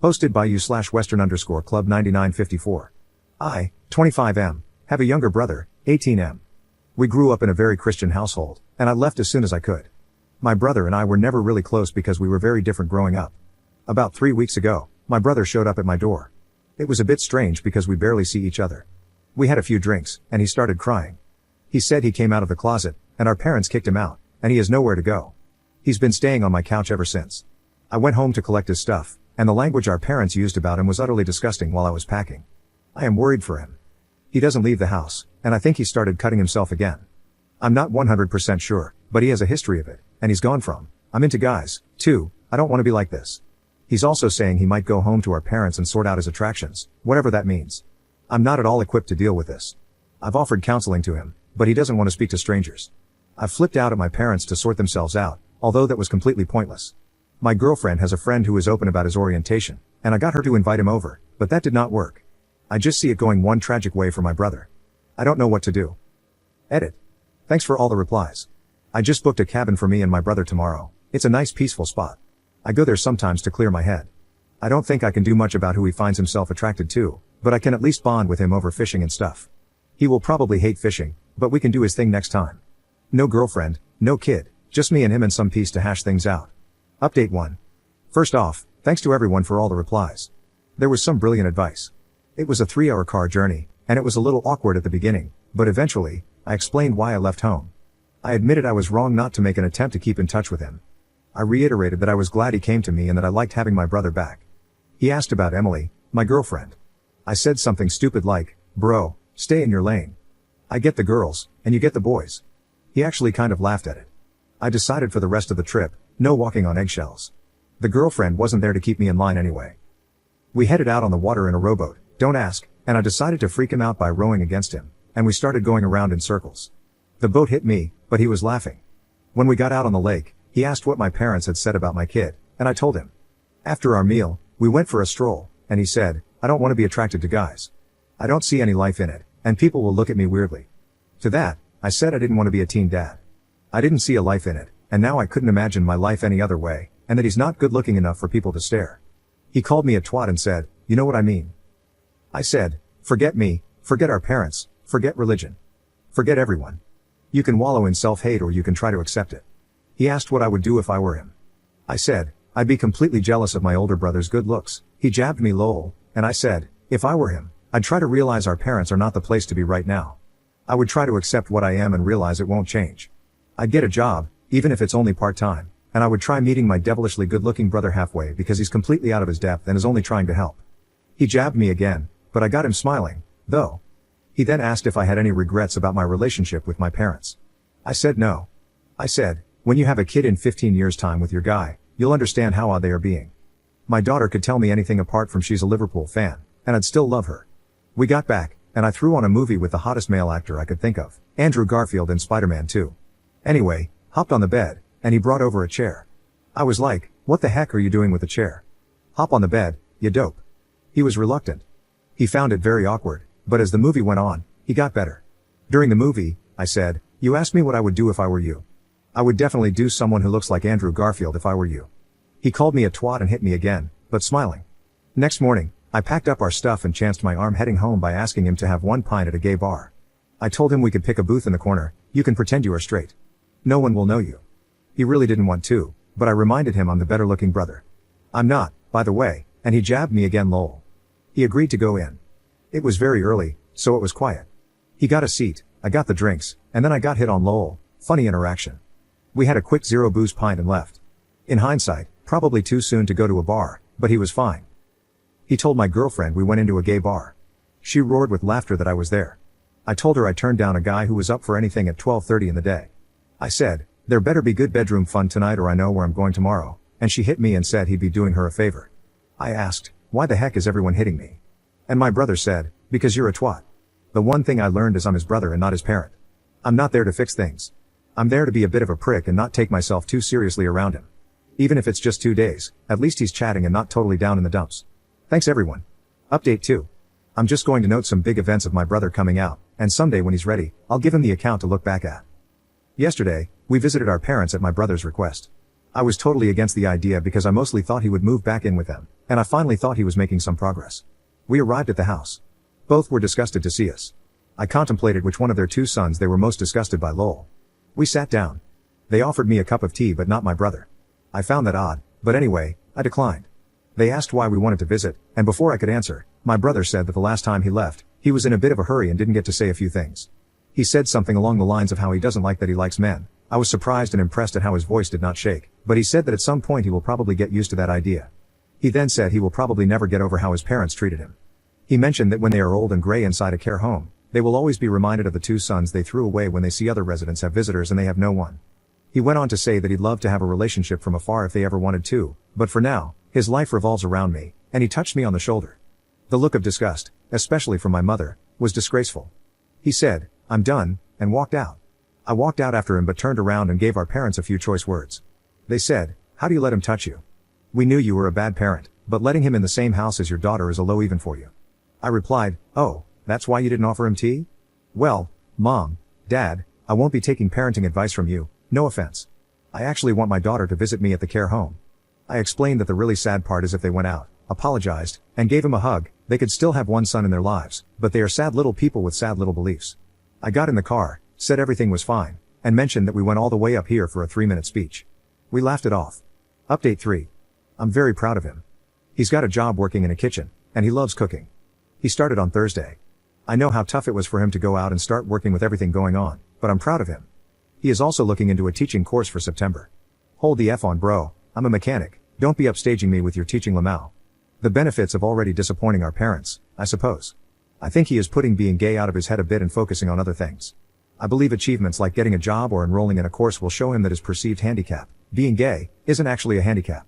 Hosted by you/Western_Club 9954. I, 25M, have a younger brother, 18M. We grew up in a very Christian household, and I left as soon as I could. My brother and I were never really close because we were very different growing up. About 3 weeks ago, my brother showed up at my door. It was a bit strange because we barely see each other. We had a few drinks, and he started crying. He said he came out of the closet, and our parents kicked him out, and he has nowhere to go. He's been staying on my couch ever since. I went home to collect his stuff, and the language our parents used about him was utterly disgusting while I was packing. I am worried for him. He doesn't leave the house, and I think he started cutting himself again. I'm not 100% sure, but he has a history of it, and he's gone from, I'm into guys, to, I don't want to be like this. He's also saying he might go home to our parents and sort out his attractions, whatever that means. I'm not at all equipped to deal with this. I've offered counseling to him, but he doesn't want to speak to strangers. I've flipped out at my parents to sort themselves out, although that was completely pointless. My girlfriend has a friend who is open about his orientation, and I got her to invite him over, but that did not work. I just see it going one tragic way for my brother. I don't know what to do. Edit. Thanks for all the replies. I just booked a cabin for me and my brother tomorrow. It's a nice peaceful spot. I go there sometimes to clear my head. I don't think I can do much about who he finds himself attracted to, but I can at least bond with him over fishing and stuff. He will probably hate fishing, but we can do his thing next time. No girlfriend, no kid, just me and him and some peace to hash things out. Update 1. First off, thanks to everyone for all the replies. There was some brilliant advice. It was a 3-hour car journey, and it was a little awkward at the beginning, but eventually, I explained why I left home. I admitted I was wrong not to make an attempt to keep in touch with him. I reiterated that I was glad he came to me and that I liked having my brother back. He asked about Emily, my girlfriend. I said something stupid like, bro, stay in your lane. I get the girls, and you get the boys. He actually kind of laughed at it. I decided for the rest of the trip, no walking on eggshells. The girlfriend wasn't there to keep me in line anyway. We headed out on the water in a rowboat, don't ask, and I decided to freak him out by rowing against him, and we started going around in circles. The boat hit me, but he was laughing. When we got out on the lake, he asked what my parents had said about my kid, and I told him. After our meal, we went for a stroll, and he said, I don't want to be attracted to guys. I don't see any life in it, and people will look at me weirdly. To that, I said I didn't want to be a teen dad. I didn't see a life in it, and now I couldn't imagine my life any other way, and that he's not good looking enough for people to stare. He called me a twat and said, you know what I mean? I said, forget me, forget our parents, forget religion. Forget everyone. You can wallow in self-hate or you can try to accept it. He asked what I would do if I were him. I said, I'd be completely jealous of my older brother's good looks. He jabbed me lol, and I said, if I were him, I'd try to realize our parents are not the place to be right now. I would try to accept what I am and realize it won't change. I'd get a job, even if it's only part-time, and I would try meeting my devilishly good-looking brother halfway because he's completely out of his depth and is only trying to help. He jabbed me again, but I got him smiling, though. He then asked if I had any regrets about my relationship with my parents. I said no. I said, when you have a kid in 15 years' time with your guy, you'll understand how odd they are being. My daughter could tell me anything apart from she's a Liverpool fan, and I'd still love her. We got back, and I threw on a movie with the hottest male actor I could think of, Andrew Garfield in Spider-Man 2. Anyway, hopped on the bed, and he brought over a chair. I was like, what the heck are you doing with the chair? Hop on the bed, you dope. He was reluctant. He found it very awkward, but as the movie went on, he got better. During the movie, I said, you asked me what I would do if I were you. I would definitely do someone who looks like Andrew Garfield if I were you. He called me a twat and hit me again, but smiling. Next morning, I packed up our stuff and chanced my arm heading home by asking him to have one pint at a gay bar. I told him we could pick a booth in the corner, you can pretend you are straight. No one will know you. He really didn't want to, but I reminded him I'm the better looking brother. I'm not, by the way, and he jabbed me again lol. He agreed to go in. It was very early, so it was quiet. He got a seat, I got the drinks, and then I got hit on lol, funny interaction. We had a quick zero booze pint and left. In hindsight, probably too soon to go to a bar, but he was fine. He told my girlfriend we went into a gay bar. She roared with laughter that I was there. I told her I turned down a guy who was up for anything at 12:30 in the day. I said, there better be good bedroom fun tonight or I know where I'm going tomorrow, and she hit me and said he'd be doing her a favor. I asked, why the heck is everyone hitting me? And my brother said, because you're a twat. The one thing I learned is I'm his brother and not his parent. I'm not there to fix things. I'm there to be a bit of a prick and not take myself too seriously around him. Even if it's just 2 days, at least he's chatting and not totally down in the dumps. Thanks everyone. Update 2. I'm just going to note some big events of my brother coming out, and someday when he's ready, I'll give him the account to look back at. Yesterday, we visited our parents at my brother's request. I was totally against the idea because I mostly thought he would move back in with them, and I finally thought he was making some progress. We arrived at the house. Both were disgusted to see us. I contemplated which one of their 2 sons they were most disgusted by. Lol. We sat down. They offered me a cup of tea but not my brother. I found that odd, but anyway, I declined. They asked why we wanted to visit, and before I could answer, my brother said that the last time he left, he was in a bit of a hurry and didn't get to say a few things. He said something along the lines of how he doesn't like that he likes men. I was surprised and impressed at how his voice did not shake, but he said that at some point he will probably get used to that idea. He then said he will probably never get over how his parents treated him. He mentioned that when they are old and gray inside a care home, they will always be reminded of the 2 sons they threw away when they see other residents have visitors and they have no one. He went on to say that he'd love to have a relationship from afar if they ever wanted to, but for now, his life revolves around me, and he touched me on the shoulder. The look of disgust, especially from my mother, was disgraceful. He said, "I'm done," and walked out. I walked out after him but turned around and gave our parents a few choice words. They said, "How do you let him touch you? We knew you were a bad parent, but letting him in the same house as your daughter is a low even for you." I replied, "Oh, that's why you didn't offer him tea? Well, Mom, Dad, I won't be taking parenting advice from you, no offense. I actually want my daughter to visit me at the care home." I explained that the really sad part is if they went out, apologized, and gave him a hug, they could still have one son in their lives, but they are sad little people with sad little beliefs. I got in the car, said everything was fine, and mentioned that we went all the way up here for a 3-minute speech. We laughed it off. Update 3. I'm very proud of him. He's got a job working in a kitchen, and he loves cooking. He started on Thursday. I know how tough it was for him to go out and start working with everything going on, but I'm proud of him. He is also looking into a teaching course for September. Hold the F on, bro. I'm a mechanic. Don't be upstaging me with your teaching Lamau. The benefits of already disappointing our parents, I suppose. I think he is putting being gay out of his head a bit and focusing on other things. I believe achievements like getting a job or enrolling in a course will show him that his perceived handicap, being gay, isn't actually a handicap.